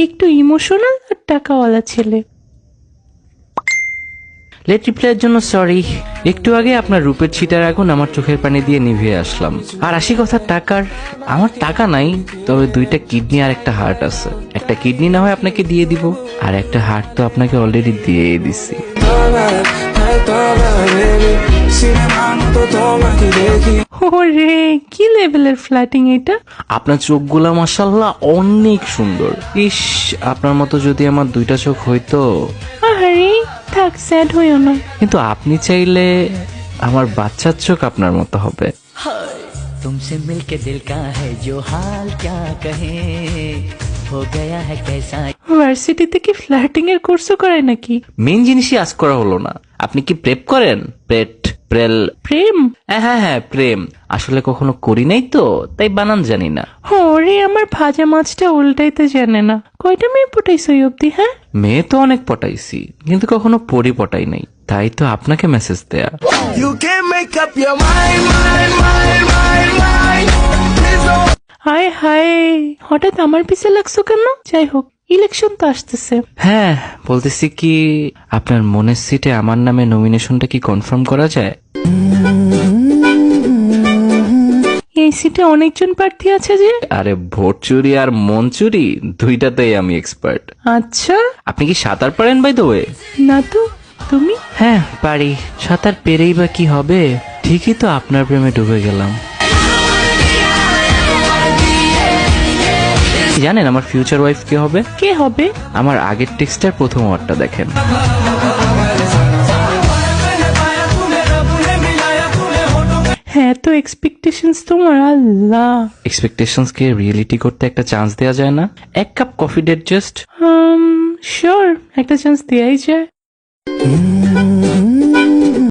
একটু ইমোশনাল আর টাকাওয়ালা ছেলে। লেট রিপ্লাইয়ের জন্য সরি। একটু আগে আপনার রূপের ছিটার আগুন আমার চোখের পানি দিয়ে নিভিয়ে আসলাম। আর আসি কথা টাকার, আমার টাকা নাই, তবে 2টা কিডনি আর একটা হার্ট আছে। একটা কিডনি না হয় আপনাকে দিয়ে দিব, আর একটা হার্ট তো আপনাকে অলরেডি দিয়েই দিছি। ওরে কি লেভেলের ফ্ল্যাটিং এটা। আপনার চোখগুলা মাশাআল্লাহ অনেক সুন্দর। ইস, আপনার মতো যদি আমার 2টা চোখ হইতো। আরে থাক, স্যাড হইও না। কিন্তু আপনি চাইলে আমার বাচ্চার চোখ আপনার মতো হবে। तुमसे मिलके दिल का है जो हाल क्या कहे हो गया है कैसा। ভার্সিটিতে কি ফ্ল্যাটিং এর কোর্সও করায় নাকি? মেন জিনিসই আজ করা হলো না। আপনি কি প্রেপ করেন? প্রেল? প্রেম? হ্যাঁ হ্যাঁ প্রেম। আসলে কখনো করি নাই তো, তাই বানান জানি না। ওরে আমার ভাজা মাছটা উল্টাইতে জানে না। কয়টা মেয়ে পটাইছ এই অব্দি? হ্যাঁ, মেয়ে তো অনেক পটাইছি, কিন্তু কখনো পরি পটাই নাই, তাই তো আপনাকে মেসেজ দেয়া। You can't make up your mind. Please don't. হায় হায়, হঠাৎ আমার পিছে লাগছো কেন? যাই হোক, ইলেকশন তো আসতেছে। হ্যাঁ, বলতেছি কি, আপনার মনের সিটে আমার নামে নমিনেশনটা কি কনফার্ম করা যায়? এই সিটে অনেকজন প্রার্থী আছে যে। আরে ভোট চুরি আর মন চুরি 2টাতেই আমি এক্সপার্ট। আচ্ছা, আপনি কি সাঁতার পারেন বাই দ্য ওয়ে? না তো তুমি? হ্যাঁ পারি। সাঁতার পেরেই বা কি হবে, ঠিকই তো আপনার প্রেমে ডুবে গেলাম। জানেন আমার ফিউচার ওয়াইফ কে হবে? কে হবে? আমার আগের টেক্সটের প্রথম ওয়ার্ডটা দেখেন। হ্যাঁ, তো এক্সপেকটেশনস তোমার? আল্লাহ, এক্সপেকটেশনস কে রিয়েলিটি করতে একটা চান্স দেওয়া যায় না? 1 cup coffee date just. Sure, একটা চান্স দেয়াই যায়।